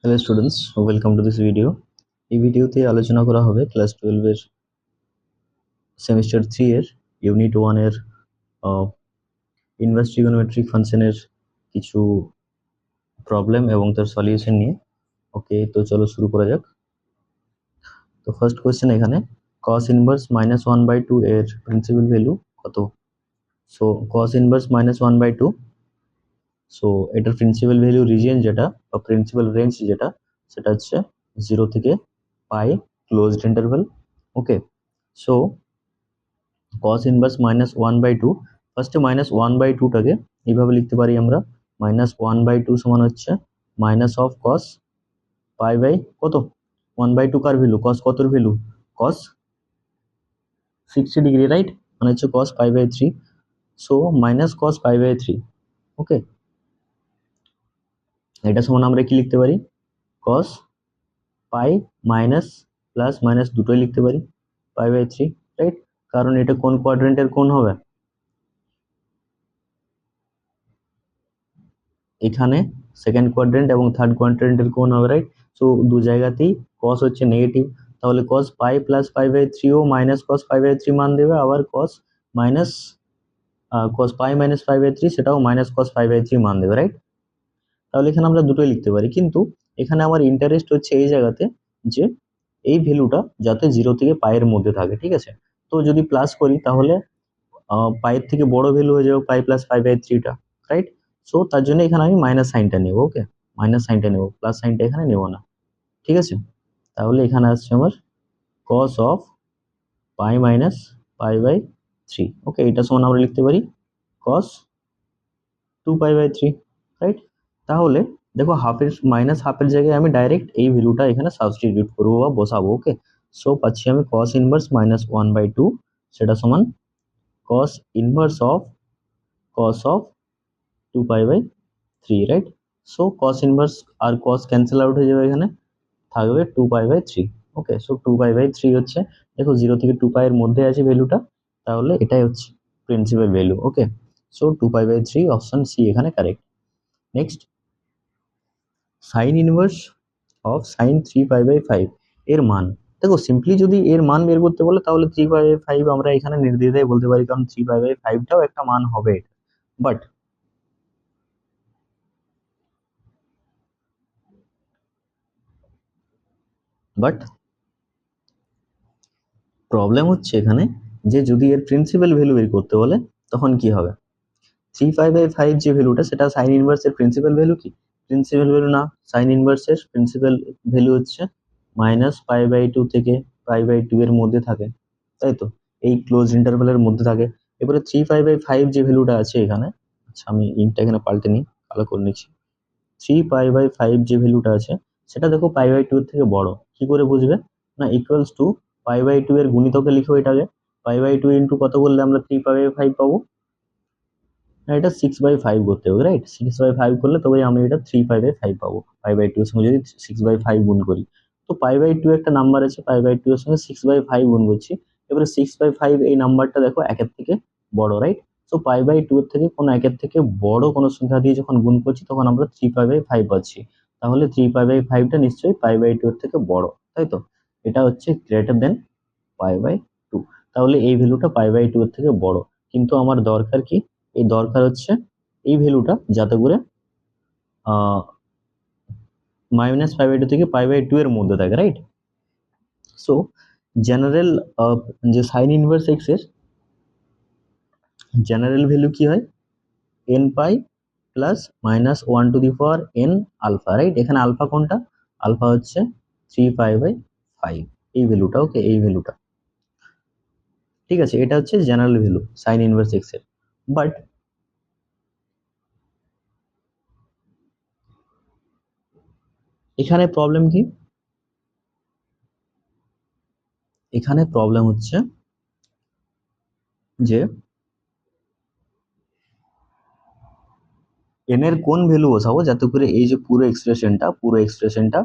Hello students, welcome to this video. এই ভিডিওতে আলোচনা করা হবে ক্লাস 12 এর সেমিস্টার 3 এর ইউনিট 1 এর ইনভার্স ট্রিগোনোমেট্রিক ফাংশনের কিছু প্রবলেম এবং তার সলিউশন নিয়ে। ওকে, তো চলো শুরু করা যাক। তো ফার্স্ট কোয়েশ্চেন এখানে cos ইনভার্স -1/2 এর প্রিন্সিপাল ভ্যালু কত? সো cos ইনভার্স -1/2, সো এটার প্রিন্সিপাল ভ্যালু রিজিয়ন যেটা বা প্রিন্সিপাল রেঞ্জ যেটা সেটা হচ্ছে 0 থেকে পাই ক্লোজড ইন্টারভ্যাল। ওকে, সো cos ইনভার্স -1/2, ফার্স্টে -1/2টাকে এইভাবে লিখতে পারি আমরা, -1/2 সমান হচ্ছে minus of cos pi by কত 1/2 কার ভ্যালু, cos কতর ভ্যালু, cos 60 ডিগ্রি, রাইট, মানে হচ্ছে cos π/3, so minus cos π/3। Okay, এটা সমান আমরা কি লিখতে পারি, cos pi minus plus minus দুটোই লিখতে পারি π/3, রাইট, কারণ এটা কোন কোয়াড্রেন্টের কোণ হবে, এখানে সেকেন্ড কোয়াড্রেন্ট এবং থার্ড কোয়াড্রেন্টের কোণ হবে, রাইট। সো দু জায়গাতেই cos হচ্ছে নেগেটিভ, তাহলে cos পাই প্লাস π/3 ও মাইনাস cos π/3 মান দেবে, আবার cos পাই মাইনাস π/3 সেটাও মাইনাস cos π/3 মান দেবে, রাইট। তাহলে এখানে আমরা দুটোই লিখতে পারি, কিন্তু এখানে আমার ইন্টারেস্ট হচ্ছে এই জায়গাতে যে এই ভ্যালুটা যাতে 0 থেকে পাইয়ের মধ্যে থাকে, ঠিক আছে। তো যদি প্লাস করি তাহলে পাইয়ের থেকে বড় ভ্যালু হয়ে যাবে পাই প্লাস π/3টা, রাইট। সো তার জন্য এখানে আমি মাইনাস সাইনটা নেব। ওকে, মাইনাস সাইনটা নেব, প্লাস সাইনটা এখানে নেব না, ঠিক আছে। তাহলে এখানে আসছে আমার cos of pi minus π/3। Okay, এটা সমান আমরা লিখতে পারি cos 2π/3, রাইট। তাহলে দেখো হাফের মাইনাস হাফের জায়গায় আমি ডাইরেক্ট এই ভ্যালুটা এখানে সাবস্টিটিউট করবো বা বসাবো। ওকে, সো পাচ্ছি আমি cos ইনভার্স -1/2, সেটা সমান cos inverse of 2π/3, right. So cos inverse আর cos ক্যান্সেল আউট হয়ে যাবে, এখানে থাকবে 2π/3। ওকে, সো 2π/3 হচ্ছে, দেখো 0 থেকে 2π এর মধ্যে আছে ভ্যালুটা, তাহলে এটাই হচ্ছে principal value. Okay, so 2π/3 option C এখানে correct. Next, sine inverse of sine 3π/5 এর মান, দেখো সিম্পলি যদি এর মান বের করতে বলে তাহলে 3π/5 আমরা এখানে নির্দ্বিধায় বলতে পারি, কারণ 3π/5টাও একটা মান হবে, বাট প্রবলেম হচ্ছে এখানে যে যদি এর প্রিন্সিপাল ভ্যালু বের করতে বলে তখন কি হবে। 3π/5 যে ভ্যালুটা সেটা সাইন ইনভার্সের প্রিন্সিপাল ভ্যালু কি, প্রিন্সিপাল ভ্যালু না, সাইন ইনভার্সের প্রিন্সিপাল ভ্যালু হচ্ছে -π/2 থেকে π/2 এর মধ্যে থাকে, তাই তো, এই ক্লোজ ইন্টারভ্যালের মধ্যে থাকে। এবারে 3π/5 যে ভ্যালুটা আছে এখানে, আচ্ছা আমি ইনটা এখানে পাল্টে নিই, কালো করে নিচ্ছি। 3π/5 যে ভ্যালুটা আছে সেটা দেখো π/2 এর থেকে বড়, কি করে বুঝবে না, ইকুয়ালস টু π/2 এর গুণিতকে লিখো এটাকে, π/2 ইন্টু কত করলে আমরা 3π/5 পাবো, না এটা 6/5 করতে হবে, রাইট, 6/5 করলে তবে আমি এটা 3π/5 পাবো, π/2 এর সঙ্গে যদি 6/5 গুণ করি। তো π/2 একটা নাম্বার আছে, π/2 এর সঙ্গে 6/5 গুণ করছি, এবারে 6/5 এই নাম্বারটা দেখো একের থেকে বড়, রাইট। তো π/2 এর থেকে কোনো একের থেকে বড় কোনো সংখ্যা দিয়ে যখন গুণ করছি তখন আমরা 3π/5 পাচ্ছি, তাহলে 3π/5টা নিশ্চয়ই π/2 এর থেকে বড়, তাই তো, এটা হচ্ছে গ্রেটার দেন π/2, তাহলে এই ভ্যালুটা π/2 এর থেকে বড়। কিন্তু আমার দরকার কি, এই দরকার হচ্ছে এই ভ্যালুটা যাতে করে -π/2 থেকে π/2 এর মধ্যে থাকে, রাইট। সো জেনারেল যে সাইন ইনভার্স এক্স এর জেনারেল ভ্যালু কি হয়, n pi plus -1 alpha, right. এখানে আলফা কোনটা, আলফা হচ্ছে 3π/5 এই ভ্যালুটা। ওকে, এই ভ্যালুটা ঠিক আছে, এটা হচ্ছে general value sign inverse x এর। বাট এখানে প্রবলেম কি, এখানে প্রবলেম হচ্ছে যে n এর কোন ভ্যালু বসাবো যাতে করে এই যে পুরো এক্সপ্রেশনটা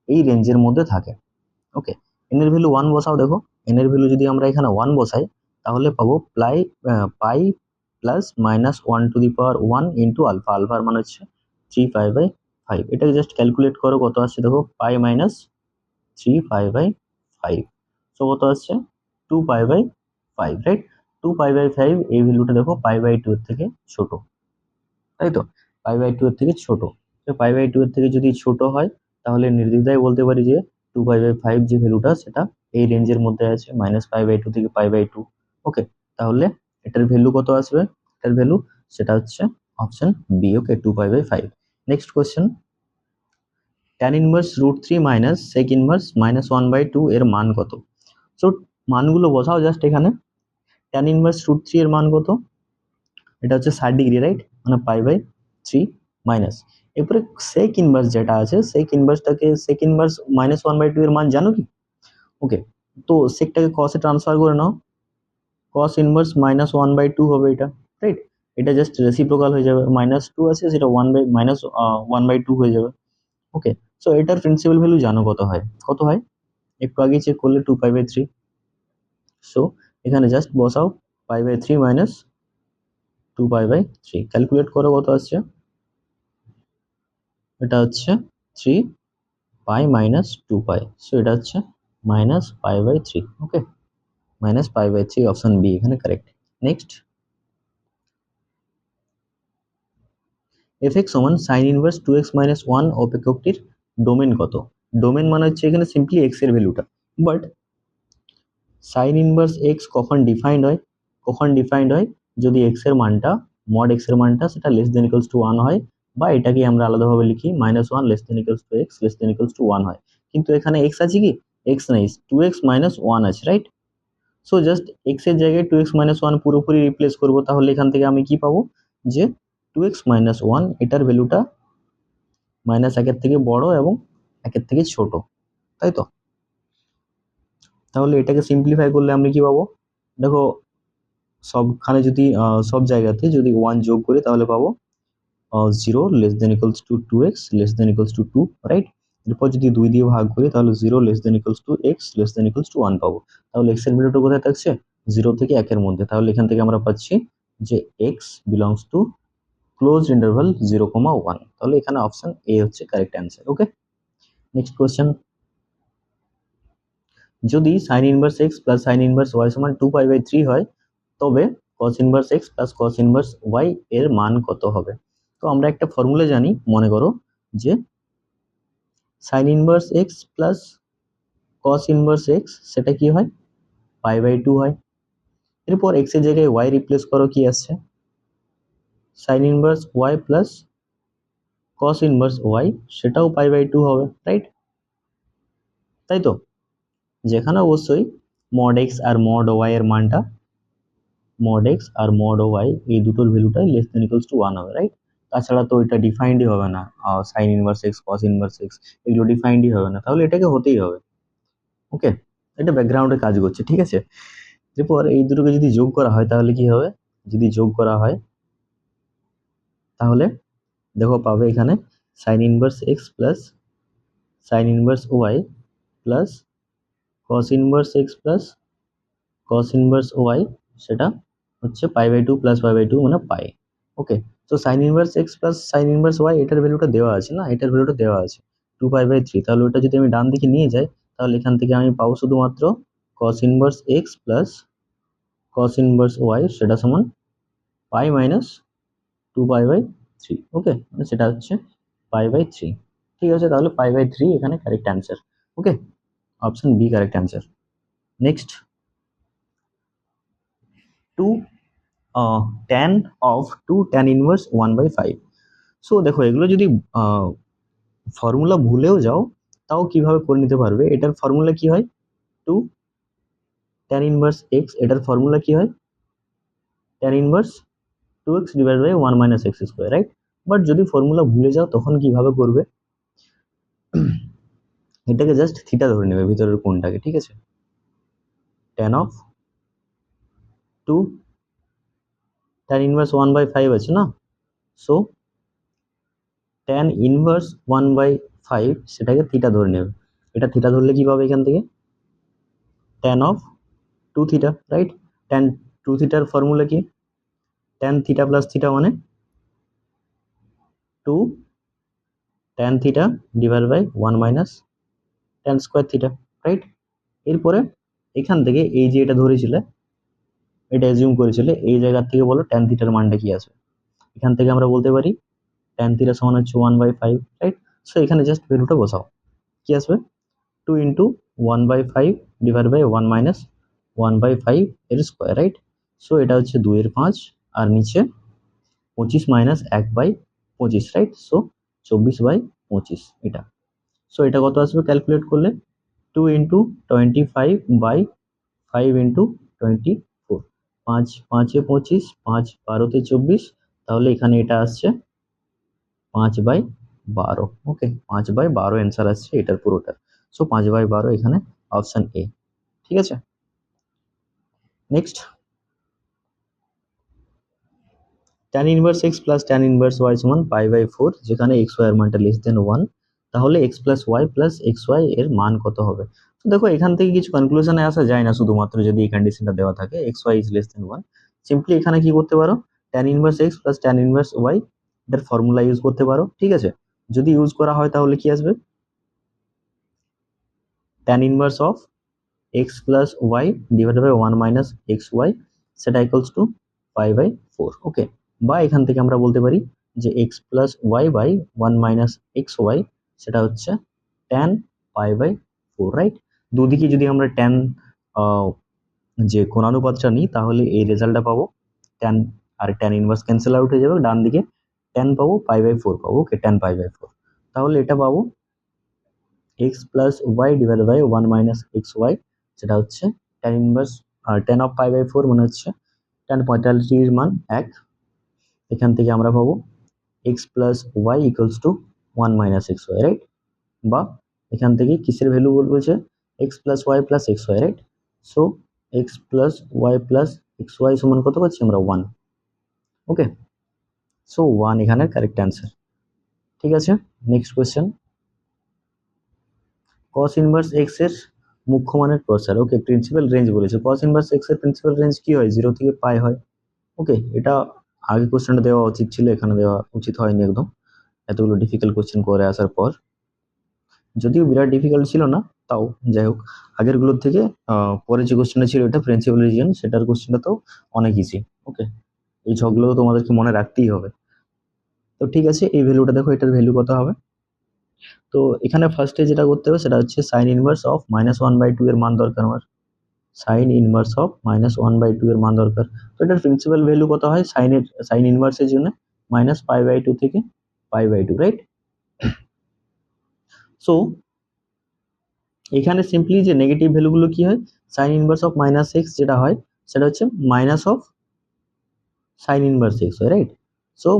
এই রেঞ্জের মধ্যে থাকে। ওকে, n এর ভ্যালু 1 বসাও, দেখো n এর ভ্যালু যদি আমরা এখানে 1 বসাই তাহলে পাবো পাই প্লাস -1 ইন্টু আলফা, আলফার মান হচ্ছে 3π/5, 5, এটাকে জাস্ট ক্যালকুলেট করো, কত আসছে দেখো, pi minus 3 pi by 5, so কত আসছে 2 pi by 5, right? 2 pi by 5 এই ভ্যালুটা দেখো পাই বাই 2 এর থেকে ছোট, তাই তো? পাই বাই 2 এর থেকে ছোট, তো পাই বাই 2 এর থেকে যদি ছোট হয় তাহলে নির্দ্বিধায় বলতে পারি যে 2 পাই বাই 5 যে ভ্যালুটা সেটা এই রেঞ্জের মধ্যে আছে, মাইনাস পাই বাই 2 থেকে পাই বাই 2। ওকে, তাহলে এটার ভ্যালু কত আসবে? এটার ভ্যালু সেটা হচ্ছে option B. Okay, 2 pi by 5। Next question, tan inverse root 3 minus sec inverse minus 1/2 এর মান কত? সো মানগুলো বসাও জাস্ট এখানে। tan ইনভার্স রুট 3 এর মান কত? এটা হচ্ছে 60 ডিগ্রি, রাইট? মানে পাই বাই 3 মাইনাস, এরপরে সেক ইনভার্স যেটা আছে, সেক ইনভার্স মাইনাস 1/2 এর মান জানো কি? ওকে, তো সেকটাকে কসে ট্রান্সফার করে নাও, কস ইনভার্স মাইনাস 1/2 হবে এটা, রাইট? এটা জাস্ট রেসিপ্রোকাল হয়ে যাবে, মাইনাস 2 আছে সেটা 1 বাই মাইনাস 1/2 হয়ে যাবে। ওকে, সো এটার প্রিন্সিপাল ভ্যালু জানো কত হয়? কত হয় একটু আগে চেক করলে, 2 পাই বাই 3। সো এখানে জাস্ট বসাও pi by 3 minus 2 pi by 3, calculate করো কত আসছে। এটা হচ্ছে 3 পাই মাইনাস 2 পাই, সো এটা হচ্ছে minus pi by 3। Okay, minus pi by 3, option B এখানে কারেক্ট। নেক্সট, এফ এক্স সমান সাইন ইনভার্স 2x মাইনাস 1 অপেক্ষকটির ডোমেন কত? ডোমেন মানে হচ্ছে এখানে সিম্পলি এক্স এর ভ্যালুটা, বাট সাইন ইনভার্স এক্স কখন ডিফাইন্ড হয়? কখন ডিফাইন্ড হয় যদি এক্স এর মানটা, মড এক্স এর মানটা সেটা লেস দেন ইকুয়ালস টু 1 হয়, বা এটাকে আমরা আলাদাভাবে লিখি minus 1 less than equals two x less than equals to 1 হয়। কিন্তু এখানে এক্স আছে কি? এক্স নাই, 2x মাইনাস 1 আছে, রাইট? সো জাস্ট এক্স এর জায়গায় 2x মাইনাস 1 পুরোপুরি রিপ্লেস করবো, তাহলে এখান থেকে আমি কি পাবো, যে 2x মাইনাস 1 এটার ভ্যালুটা মাইনাস 1 এর থেকে বড় এবং 1 এর থেকে ছোট, তাই তো? তাহলে এটাকে সিম্পলিফাই করলে আমরা কি পাবো দেখো, সবখানে যদি সব জায়গাতে যদি 1 যোগ করি তাহলে পাবো 0 less than equals two 2x less than equals two 2, right? এরপর যদি 2 দিয়ে ভাগ করি তাহলে 0 less than equals two x less than equals to 1 পাবো। তাহলে x এর ভ্যালুটা কোথায় থাকছে? 0 থেকে 1 এর মধ্যে। তাহলে এখান থেকে আমরা পাচ্ছি যে x belongs to close interval 0,1। তাহলে এখানে অপশন এ হচ্ছে কারেক্ট অ্যান্সার। ওকে, নেক্সট কোয়েশ্চেন, যদি sin inverse x plus sin inverse y সমান 2 পাই বাই 3 হয়, তবে cos inverse x plus cos inverse y এর মান কত হবে? তো আমরা একটা ফর্মুলা জানি, মনে করো যে sin inverse x plus cos inverse x সেটা কি হয়? পাই বাই 2 হয়। এরপর x এর জায়গায় y রিপ্লেস করো, কি আসছে? sin inverse y plus cos inverse y, সেটাও পাই বাই 2 হবে, রাইট? তাই তো? যেখানে অবশ্যই mod x আর mod y এর মানটা, mod x আর mod y এই দুটোর ভ্যালুটাই লেস দেন ইকুয়ালস টু 1 হবে, রাইট? তাছাড়া তো এটা ডিফাইন্ডই হবে না, sin inverse x cos inverse x এগুলো ডিফাইন্ডই হবে না, তাহলে এটাকে হতেই হবে। ওকে, এটা ব্যাকগ্রাউন্ডে কাজ করছে, ঠিক আছে? এরপর এই দুটোকে যদি যোগ করা হয় তাহলে কি হবে? যদি যোগ করা হয় তাহলে দেখো পাবে এখানে sin inverse x plus sin inverse y plus cos inverse x plus cos inverse y, সেটা হচ্ছে pi by 2 plus pi by 2 মানে পাই। ওকে, তো sin inverse x plus sin inverse y এটার ভ্যালুটা দেওয়া আছে না, এটার ভ্যালুটা দেওয়া আছে 2 পাই বাই 3, তাহলে ওটা যদি আমি ডান দিকে নিয়ে যাই তাহলে এখান থেকে আমি পাবো শুধুমাত্র cos inverse x plus cos inverse y, সেটা সমান পাই মাইনাস 2 পাই বাই 3। ওকে, মানে সেটা হচ্ছে পাই বাই 3। ঠিক আছে, তাহলে পাই বাই 3 এখানে correct answer. Okay, option B correct answer. Next, 2 tan of 2 tan inverse 1/5। So দেখো এগুলো যদি ফর্মুলা ভুলেও যাও তাও কিভাবে করে নিতে পারবে। এটার ফর্মুলা কি হয়? 2 tan ইনভার্স x, এটার ফর্মুলা কি হয়? tan inverse 2x divide by 1 minus x square, right? But যদি ফর্মুলা ভুলে যাও তখন কিভাবে করবে? এটাকে জাস্ট থিটা ধরে নেবে ভিতরের কোণটাকে, ঠিক আছে? tan অফ 2 tan ইনভার্স 1/5 আছে না, সো tan ইনভার্স 1/5 সেটাকে থিটা ধরে নেবে। এটা থিটা ধরলে কি পাবে এখান থেকে? tan of 2 theta, right? tan 2 থিটার ফর্মুলা কি? tan থিটা প্লাস থিটা মানে 2 tan theta divide by 1 minus tan square theta, right? এরপরে এখান থেকে এই যে এটা ধরেছিলে, এটা অ্যাজিউম করেছিলে, এই জায়গা থেকে বলো tan থিটার মানটা কি আসবে। এখান থেকে আমরা বলতে পারি tan থিটা সমান হচ্ছে 1/5, রাইট? সো এখানে জাস্ট ভ্যালুটা বসাও, কি আসবে 2 ইন্টু 1/5 ডিভাইড বাই 1 মাইনাস 1/5 এর স্কোয়ার, রাইট? সো এটা হচ্ছে 2/5 আর নিচে 25 মাইনাস 1/25, রাইট? সো 24/25 এটা। সো এটা কত আসবে ক্যালকুলেট করলে 2 ইন্টু 25/5 ইন্টু 24, 5 5 এ 25, 5 12 তে 24, তাহলে এখানে এটা আসছে 5/12। ওকে, 5/12 অ্যান্সার আসছে এটার পুরোটার। সো 5/12 এখানে অপশন এ, ঠিক আছে। Next, tan inverse x plus tan inverse y সমান π/4, যেখানে x y এর মানটা লেস দেন 1, তাহলে x plus y plus x y এর মান কত হবে? তো দেখো এখান থেকে কিছু কনক্লুশনে আসা যায় না, শুধুমাত্র যদি এই কন্ডিশনটা দেওয়া থাকে x y is less than 1। Simply এখানে কি করতে পারো, tan inverse x plus tan inverse y এটার ফর্মুলা ইউজ করতে পারো, ঠিক আছে। যদি ইউজ করা হয় তাহলে কি আসবে, tan inverse of x plus y divided by 1 minus x y, সেটা ইকুয়ালস টু π/4। ওকে, বা এখান থেকে আমরা বলতে পারি যে x plus y by 1 minus x y, সেটা হচ্ছে tan π/4, রাইট? দুদিকে যদি আমরা tan যে কোণানুপাতটা নিই তাহলে এই রেজাল্টটা পাবো, tan আর tan ইনভার্স ক্যান্সেল আউট হয়ে যাবে, ডান দিকে tan পাবো, π/4 পাবো। ওকে, tan π/4, তাহলে এটা পাবো x plus y divide by 1 minus x y, সেটা হচ্ছে tan ইনভার্স tan অফ π/4 মানে হচ্ছে tan 45 এর মান 1। এখান থেকে আমরা পাবো x plus y equals to 1 minus x y, right? বা এখান থেকে কিসের ভ্যালু বলছে, x plus y plus x y, right? So x plus y plus x y সমান কত পাচ্ছি আমরা 1। ওকে, সো 1 এখানে কারেক্ট অ্যান্সার, ঠিক আছে। Next question, cos inverse x এর মুখ্য মানের প্রসার। ওকে, প্রিন্সিপাল রেঞ্জ বলেছে, cos ইনভার্স x এর প্রিন্সিপাল রেঞ্জ কি হয়, 0 থেকে পাই হয়। ওকে, এটা আগে কোশ্চেনটা দেওয়া উচিত ছিল, এখানে দেওয়া উচিত হয়নি একদম, এতগুলো ডিফিকাল্ট কোশ্চেন করে আসার পর। যদিও বিরাট ডিফিকাল্ট ছিল না, তাও যাই হোক, আগের গুলোর থেকে পরে যে কোশ্চেনটা ছিল এটা প্রিন্সিপাল রিজিয়ন, সেটার কোশ্চেনটা তো অনেক ইজি। ওকে, এই ছকগুলো তো তোমাদেরকে মনে রাখতেই হবে। তো ঠিক আছে, এই ভ্যালুটা দেখো, এটার ভ্যালু কত হবে। তো এখানে ফার্স্টে যেটা করতে হবে সেটা হচ্ছে সাইন ইনভার্স অফ -1/2 এর মান দরকার আমার, সাইন ইনভার্স অফ -1/2 এর মান দরকার। তো এটার প্রিন্সিপাল ভ্যালু কত হয় সাইন ইনভার্সের জন্য, -π/2 থেকে π/2, রাইট? সো এখানে সিম্পলি যে নেগেটিভ ভ্যালুগুলো কি হয়, সাইন ইনভার্স অফ -x যেটা হয় সেটা হচ্ছে minus of sign inverse x হয়, right? So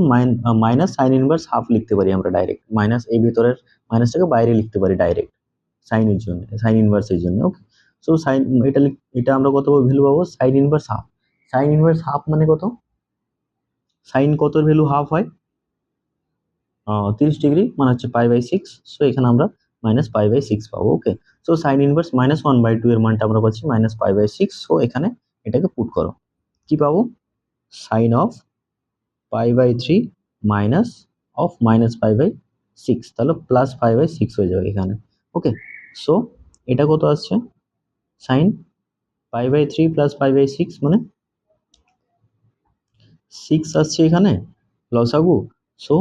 minus sine inverse half লিখতে পারি আমরা ডাইরেক্ট, মাইনাস এই ভেতরের মাইনাসটাকে বাইরে লিখতে পারি ডাইরেক্ট সাইনের জন্য, সাইন ইনভার্সের জন্য। ওকে, সো সাইন এটা আমরা কত ভ্যালু পাবো, sign inverse half. Sign inverse half মানে কত, সাইন কতর ভ্যালু হাফ হয়, 30 ডিগ্রি মানে হচ্ছে π/6। সো এখানে আমরা -π/6 পাবো। ওকে, সো সাইন ইনভার্স -1/2 এর মানটা আমরা পাচ্ছি -π/6। সো এখানে এটাকে পুট করো, কি পাবো, সাইন অফ π/3 মাইনাস অফ -π/6, তাহলে +π/6 হয়ে যাবে এখানে। ওকে, সো এটা কত আসছে, সাইন π/3 প্লাস π/6 মানে 6 আসছে এখানে লসাগু। So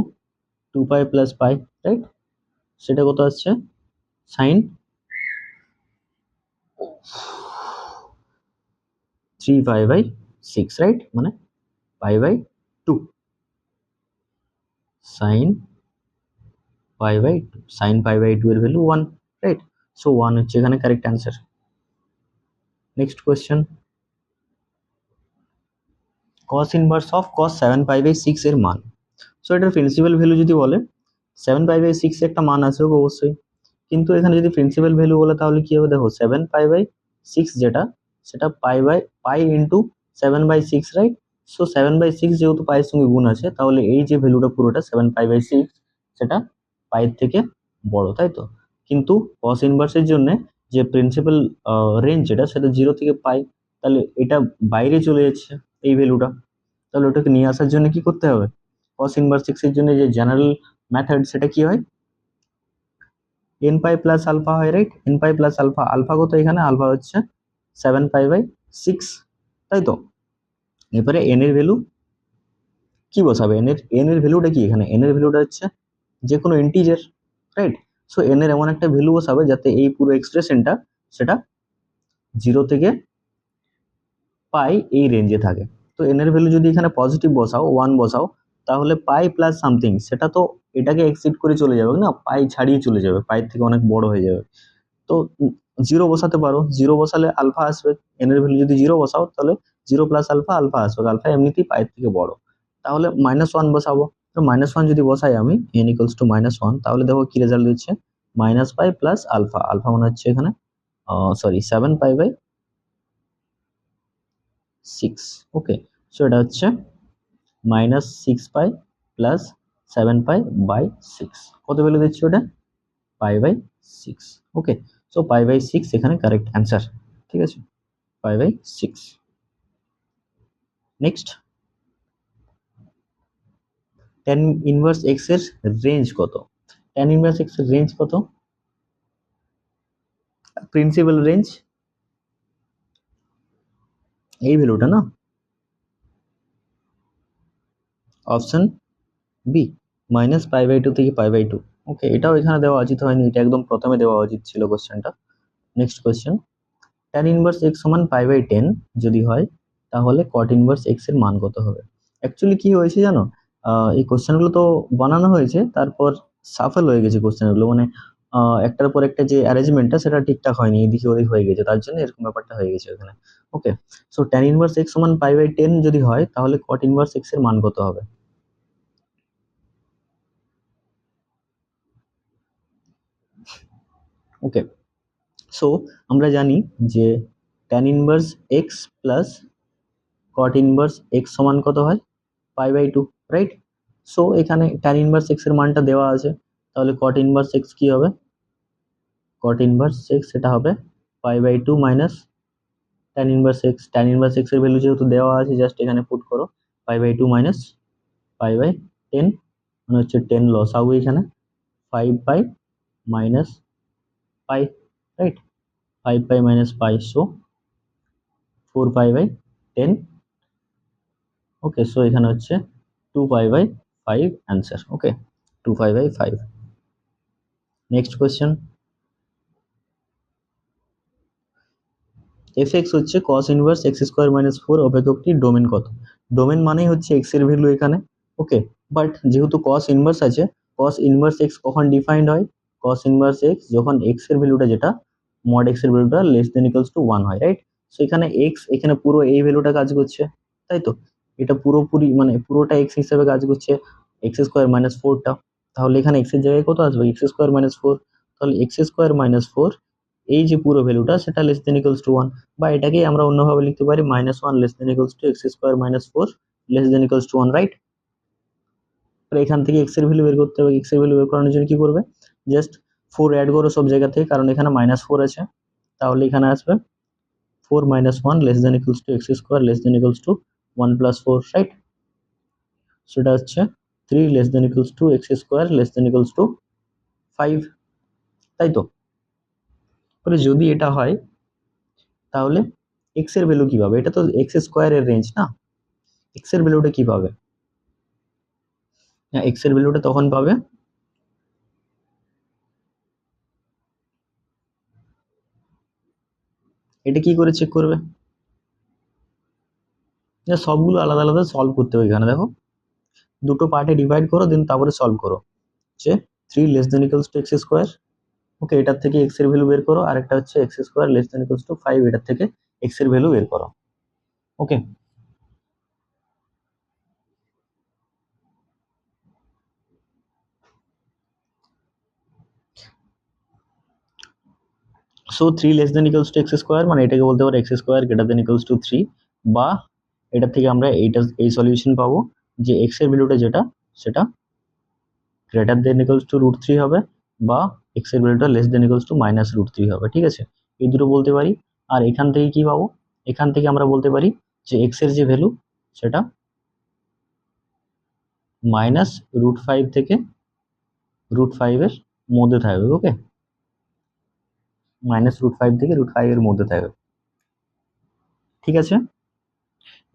2π plus π, right? সেটা কত আসছে, সাইন 3π/6, রাইট? মানে π/2, সাইন π/2, সাইন π/2 এর ভ্যালু 1, রাইট? সো 1 হচ্ছে এখানে correct answer. Next question, cos inverse of cos 7π/6 এর মান। সো এটার প্রিন্সিপাল ভ্যালু যদি বলে 7π/6 একটা মান আছে অবশ্যই, কিন্তু এখানে যদি প্রিন্সিপাল ভ্যালু বলে তাহলে কি হবে, দেখো 7π/6 যেটা, সেটা পাই ইন্টু 7/6, রাইট? সো 7/6 যেহেতু পাইয়ের সঙ্গে গুণ আছে, তাহলে এই যে ভ্যালুটা পুরোটা 7π/6 সেটা পাইয়ের থেকে বড়, তাই তো? কিন্তু cos ইনভার্সের জন্য যে প্রিন্সিপাল রেঞ্জ যেটা, সেটা 0 থেকে পাই, তাহলে এটা বাইরে চলে যাচ্ছে এই ভ্যালুটা, তাহলে ওটাকে নিয়ে আসার জন্য কি করতে হবে, cos ইনভার্স x এর জন্য যে জেনারেল মেথড সেটা কি হয়, এন পাই প্লাস আলফা হয়, right? N pi plus alpha, alpha কত এখানে? আলফা হচ্ছে 7 পাই/6, তাই তো? এরপরে এন এর ভ্যালু কি বসাবে? এন এর ভ্যালুটা কি এখানে? এন এর ভ্যালুটা হচ্ছে যে কোনো ইন্টিজার, রাইট? সো এন এর এমন একটা ভ্যালু বসাবে যাতে এই পুরো এক্সপ্রেশনটা সেটা 0 থেকে পাই এই রেঞ্জে থাকে। তো এন এর ভ্যালু যদি এখানে পজিটিভ বসাও, 1 বসাও, তাহলে পাই প্লাস সামথিং সেটা তো এটাকে এক্সিড করে চলে যাবে না, পাই ছাড়িয়ে চলে যাবে, পাই থেকে অনেক বড় হয়ে যাবে। তো 0 বসাতে পারো, 0 বসালে আলফা আসবে। এন এর ভ্যালু যদি 0 বসাও তাহলে 0 প্লাস আলফা, আলফা আসবে, আলফা এমনিতেই পাই থেকে বড়। তাহলে -1 বসাবো। তো -1 যদি বসাই আমি, n ইকুয়ালস টু -1, তাহলে দেখো কি রেজাল্ট দিচ্ছে, -পাই প্লাস আলফা, আলফা মানে হচ্ছে এখানে সরি 7 পাই/6। ওকে, সো এটা হচ্ছে -6 পাই প্লাস 7 পাই/6। কত ভ্যালু দিচ্ছে ওটা? পাই/6। ওকে, সো পাই/6 এখানে কারেক্ট অ্যান্সার। ঠিক আছে, পাই/6। নেক্সট, tan ইনভার্স x এর রেঞ্জ কত? tan ইনভার্স x এর রেঞ্জ কত? প্রিন্সিপাল রেঞ্জ এই ভ্যালুটা না, অপশন বি, -পাই/2 থেকে পাই/2। ওকে, এটাও এখানে দেওয়া উচিত হয়নি, এটা একদম প্রথমে দেওয়া উচিত ছিল কোশ্চেনটা। Next question, tan inverse x সমান পাই/10 যদি হয় তাহলে cot ইনভার্স x এর মান কত হবে? অ্যাকচুয়ালি কি হয়েছে জানো, এই কোশ্চেনগুলো তো বানানো হয়েছে, তারপর সাফল হয়ে গেছে কোশ্চেনগুলো, মানে একটার পর একটা যে অ্যারেঞ্জমেন্টটা সেটা ঠিকঠাক হয়নি, এদিকে ওদিক হয়ে গেছে, তার জন্য এরকম ব্যাপারটা হয়ে গেছে এখানে। ওকে, সো tan ইনভার্স x সমান পাই/10 যদি হয় তাহলে cot ইনভার্স x এর মান কত হবে? ওকে, সো আমরা জানি যে tan inverse x plus cot inverse x সমান কত হয়? পাই/2, রাইট? সো এখানে tan ইনভার্স x এর মানটা দেওয়া আছে, তাহলে cot ইনভার্স x কি হবে? cot ইনভার্স x সেটা হবে পাই/2 minus tan inverse x। tan inverse x এর ভ্যালু যেহেতু দেওয়া আছে, জাস্ট এখানে পুট করো পাই/2 মাইনাস পাই/10, মানে হচ্ছে 10 লস হবে এখানে, 5 পাই মাইনাস পাই, রাইট? 5 পাই মাইনাস পাই, সো 4 পাই/10। ওকে, সো এখানে হচ্ছে 2 পাই/5 অ্যান্সার। ওকে, 2 পাই/5। নেক্সট কোয়েশ্চেন, fx হচ্ছে cos ইনভার্স x² - 4 অপেক্ষকটির ডোমেন কত? ডোমেন মানেই হচ্ছে x এর ভ্যালু এখানে। ওকে, বাট যেহেতু cos ইনভার্স আছে, cos ইনভার্স x কখন ডিফাইন্ড হয়? cos ইনভার্স x যখন x এর ভ্যালুটা যেটা mod x এর ভ্যালুটা লেস দেন ইকুয়ালস টু 1 হয়, রাইট? সো এখানে x এখানে পুরো এই ভ্যালুটা কাজ করছে, তাই তো? এটা পুরোপুরি মানে পুরোটা x হিসেবে কাজ করছে, x² - 4টা। তাহলে এখানে x এর জায়গায় কত আসবে? x²-4। তাহলে x²-4 এই যে পুরো ভ্যালুটা সেটা লেস দেন ইকুয়ালস টু 1, বা এটাকেই আমরা অন্যভাবে লিখতে পারি -1 less than equals to x² - 4 less than equals to 1, right? এখান থেকে x এর ভ্যালু বের করতে হবে। x এর ভ্যালু বের করানোর জন্য কি করবে? জাস্ট 4 অ্যাড করো সব জায়গা থেকে, কারণ এখানে -4 আছে, তাহলে এখানে আসবে 4 - 1 less than equals to x² less than equals to 1 + 4, right? সেটা হচ্ছে 3 less than equals to x² less than equals two 5, তাই তো? তাহলে যদি এটা হয় তাহলে x এর ভ্যালু কি পাবে? এটা তো x² এর রেঞ্জ না, x এর ভ্যালুটা কি পাবে? না, x এর ভ্যালুটা তখন পাবে, এটা কি করে চেক করবে? না, সবগুলো আলাদা আলাদা সলভ করতে হবে। এখানে দেখো দুটো পার্টে ডিভাইড করো, দেন তারপরে সলভ করো, যে 3 less than equals to x²। ওকে, এটার থেকে x এর ভ্যালু বের করো, আর একটা হচ্ছে x² less than equals two 5, এটার থেকে x এর ভ্যালু বের করো। Okay, so 3 less than equals to x², মানে এটাকে বলতে পারো x² greater than equals two 3, বা এটার থেকে আমরা এই সলিউশন পাবো যে x এর ভ্যালুটা যেটা সেটা গ্রেটার দেন ইকুয়ালস টু √3 হবে, বা x এর ভ্যালুটা লেস দেন ইকুয়ালস টু -√3 হবে। ঠিক আছে, এই দুটো বলতে পারি। আর এখান থেকে কি পাবো? এখান থেকে আমরা বলতে পারি যে x এর যে ভ্যালু সেটা -√5 থেকে √5 এর মধ্যে থাকবে। ওকে, -√5 থেকে √5 এর মধ্যে থাকবে। ঠিক আছে,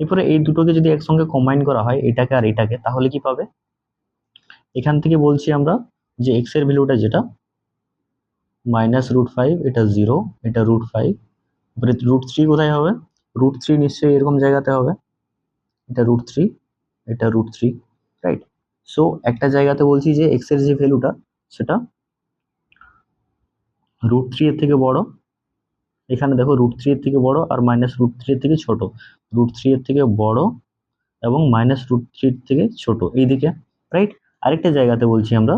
এরপরে এই দুটোকে যদি একসঙ্গে কম্বাইন করা হয় এটাকে আর এটাকে, তাহলে কি পাবে? এখান থেকে বলছি আমরা যে x এর ভ্যালুটা যেটা -√5, এটা 0, এটা √5, এবারে √3 কোথায় হবে? √3 নিশ্চয়ই এরকম জায়গাতে হবে, এটা √3, এটা √3, রাইট? সো একটা জায়গাতে বলছি যে x এর যে ভ্যালুটা সেটা √3 এর থেকে বড়, এখানে দেখো √3 এর থেকে বড় আর -√3 এর থেকে ছোট, √3 এর থেকে বড় এবং -√3 এর থেকে ছোট এইদিকে, রাইট? আরেকটা জায়গাতে বলছি আমরা,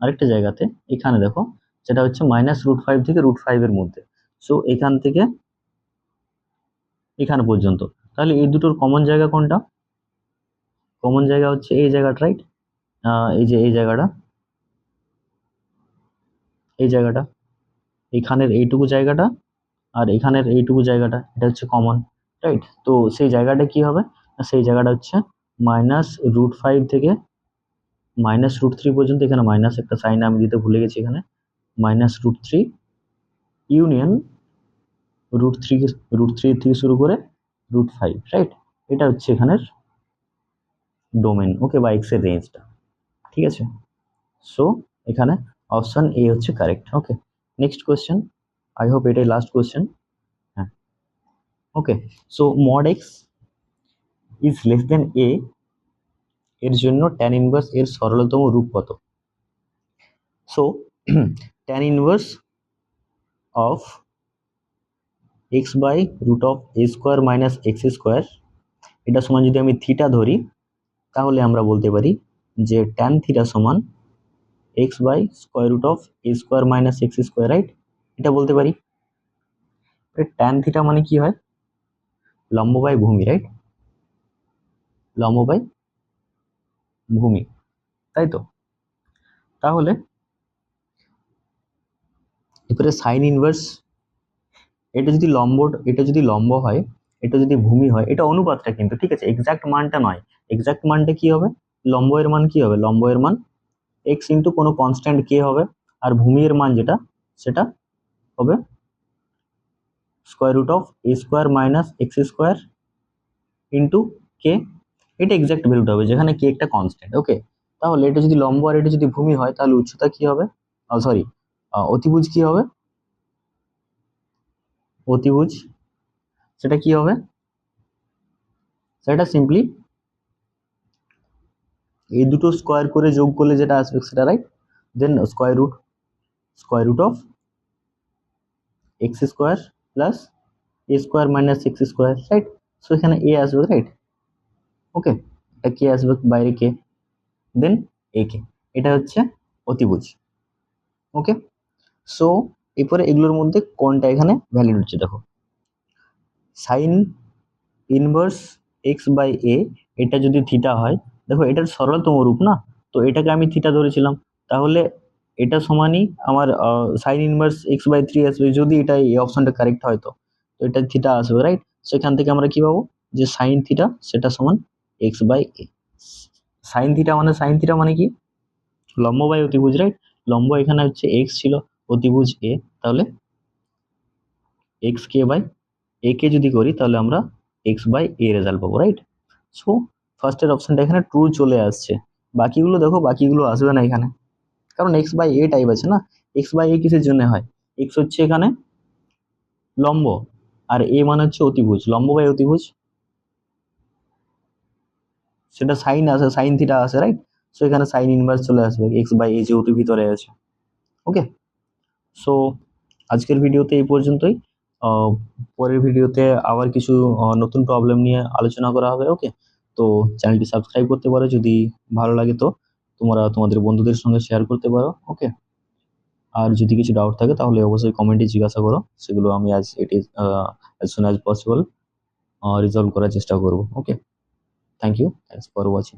আরেকটা জায়গাতে এখানে দেখো যেটা হচ্ছে -√5 থেকে √5 এর মধ্যে, সো এখান থেকে এখানে পর্যন্ত। তাহলে এই দুটোর কমন জায়গা কোনটা? কমন জায়গা হচ্ছে এই জায়গাটা, রাইট? এই যে এই জায়গাটা, এই জায়গাটা, এখানের এইটুকু জায়গাটা আর এখানের এইটুকু জায়গাটা, এটা হচ্ছে কমন, রাইট? তো সেই জায়গাটা কি হবে? সেই জায়গাটা হচ্ছে -√5 থেকে -√3 পর্যন্ত, এখানে মাইনাস একটা সাইন আমি দিতে ভুলে গেছি, এখানে -√3 ইউনিয়ন √3 থেকে শুরু করে √5, রাইট? এটা হচ্ছে এখানের ডোমেন, ওকে, বা এক্স এর রেঞ্জটা। ঠিক আছে, সো এখানে অপশন এ হচ্ছে correct. Okay, next question, I hope এটাই লাস্ট কোয়েশ্চেন। হ্যাঁ, okay, so mod x is less than a এর জন্য tan ইনভার্স এর সরলতম রূপ কত? সো tan inverse of x by √a² minus x², এটা সমান যদি আমি থিটা ধরি তাহলে আমরা বলতে পারি যে tan থিটা সমান x by √a² minus x², right? এটা বলতে পারি। tan থিটা মানে কি হয়? লম্ব বাই ভূমি, রাইট? লম্ব বাই ভূমি, তাই তো? তাহলে এবারে সাইন ইনভার্স, এটা যদি লম্ব হয়, এটা যদি ভূমি হয়, এটা অনুপাতটা কিন্তু, ঠিক আছে, এক্সাক্ট মানটা নয়। এক্সাক্ট মানটা কি হবে? লম্ব এর মান কি হবে? লম্ব এর মান x ইন্টু কোনো কনস্ট্যান্ট k হবে, আর ভূমি এর মান যেটা সেটা হবে √a² minus x² into k, এটা এক্সাক্ট ভ্যালুটা হবে যেখানে কে একটা কনস্ট্যান্ট। ওকে, তাহলে এটা যদি লম্ব আর এটা যদি ভূমি হয় তাহলে উচ্চতা কি হবে? সরি, অতিভুজ কি হবে? অতিভুজ সেটা কি হবে? সেটা সিম্পলি এই দুটো স্কোয়ার করে যোগ করলে যেটা আসবে সেটা, right? Then square root of x² plus a² minus x², right? So এখানে a আসবে, রাইট? ওকে, এটা কে আসবে বাইরে, কে, দেন এ কে, এটা হচ্ছে অতিভুজ। ওকে, সো এরপরে এগুলোর মধ্যে কোনটা এখানে ভ্যালিড হচ্ছে? দেখো, sine inverse x by a, এটা যদি থিটা হয়, দেখো এটার সরলতম রূপ না, তো এটাকে আমি থিটা ধরেছিলাম, তাহলে এটা সমানই আমার সাইন ইনভার্স x/3 আসবে যদি এটা এই অপশনটা কারেক্ট হয়, তো এটা থিটা আসবে, রাইট? সেখান থেকে আমরা কি পাবো? যে সাইন থিটা সেটা সমান x/a। সাইন থিটা মানে কি? লম্ব বাই অতিভুজ, রাইট? লম্ব এখানে হচ্ছে x ছিল, অতিভুজ a, তাহলে x k বাই a কে যদি করি তাহলে আমরা x/a রেজাল্ট পাবো, রাইট? সো ফার্স্টের অপশনটা এখানে ট্রু চলে আসছে। বাকিগুলো দেখো, বাকিগুলো আসবে না এখানে, কারণ x/a টাইপ আছে না। x/a কিসের জন্য হয়? x হচ্ছে এখানে লম্ব আর a মানে হচ্ছে অতিভুজ, লম্ব বাই অতিভুজ, সেটা সাইন আসে, সাইন থিটা আসে, রাইট? সো এখানে সাইন ইনভার্স চলে আসবে x/a যেহেতু ভিতরে আছে। ওকে, সো আজকের ভিডিওতে এই পর্যন্তই। পরের ভিডিওতে আবার কিছু নতুন প্রবলেম নিয়ে আলোচনা করা হবে। ওকে, তো চ্যানেলটি সাবস্ক্রাইব করতে পারো, যদি ভালো লাগে তো তোমরা তোমাদের বন্ধুদের সঙ্গে শেয়ার করতে পারো। ওকে, আর যদি কিছু ডাউট থাকে তাহলে অবশ্যই কমেন্টে জিজ্ঞাসা করো, সেগুলো আমি as soon as possible resolve করার চেষ্টা করব। Okay, thank you, thanks for watching.